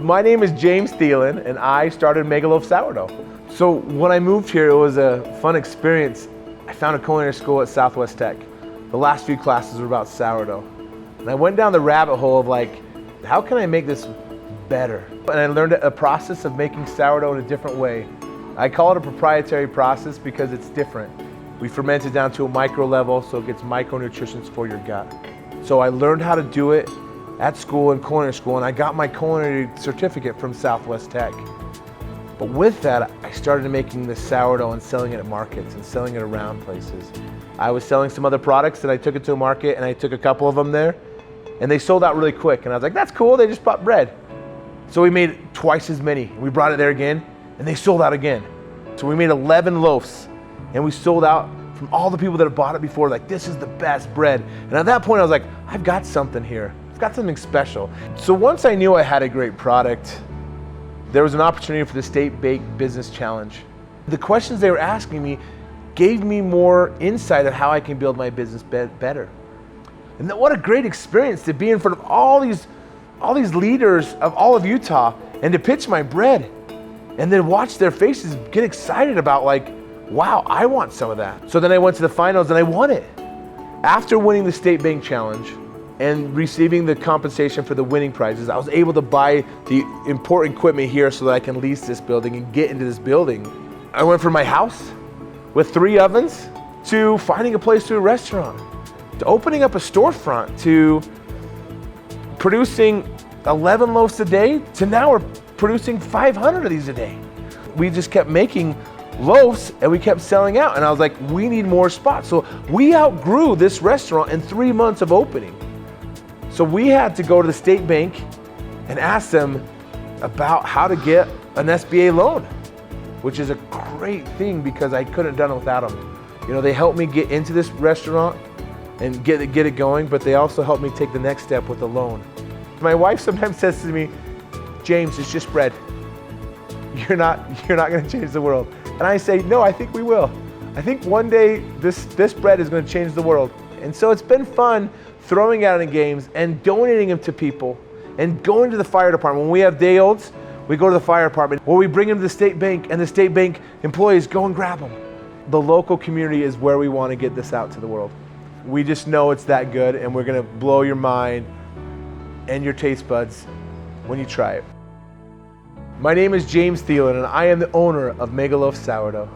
My name is James Thelin, and I started MegaLoaf Sourdough. So when I moved here, it was a fun experience. I found a culinary school at Southwest Tech. The last few classes were about sourdough. And I went down the rabbit hole of like, how can I make this better? And I learned a process of making sourdough in a different way. I call it a proprietary process because it's different. We ferment it down to a micro level so it gets micronutrients for your gut. So I learned how to do it at school, in culinary school, and I got my culinary certificate from Southwest Tech. But with that, I started making the sourdough and selling it at markets and selling it around places. I was selling some other products and I took it to a market and I took a couple of them there and they sold out really quick. And I was like, that's cool, they just bought bread. So we made twice as many. We brought it there again and they sold out again. So we made 11 loaves and we sold out from all the people that had bought it before, like, this is the best bread. And at that point I was like, I've got something here. I've got something special. So once I knew I had a great product, there was an opportunity for the State Bake Business Challenge. The questions they were asking me gave me more insight of how I can build my business better. And what a great experience to be in front of all these leaders of all of Utah and to pitch my bread and then watch their faces get excited about, like, wow, I want some of that. So then I went to the finals and I won it. After winning the State Bank Challenge and receiving the compensation for the winning prizes, I was able to buy the important equipment here so that I can lease this building and get into this building. I went from my house with 3 ovens to finding a place to a restaurant, to opening up a storefront, to producing 11 loaves a day, to now we're producing 500 of these a day. We just kept making loaves and we kept selling out, and I was like, we need more spots. So we outgrew this restaurant in 3 months of opening. So we had to go to the state bank and ask them about how to get an SBA loan, which is a great thing because I couldn't have done it without them. You know, they helped me get into this restaurant and get it going, but they also helped me take the next step with the loan. My wife sometimes says to me, James, it's just bread. You're not gonna change the world. And I say, no, I think we will. I think one day this bread is gonna change the world. And so it's been fun throwing out in games and donating them to people and going to the fire department. When we have day olds, we go to the fire department or we bring them to the state bank and the state bank employees go and grab them. The local community is where we want to get this out to the world. We just know it's that good and we're gonna blow your mind and your taste buds when you try it. My name is James Thelin and I am the owner of MegaLoaf Sourdough.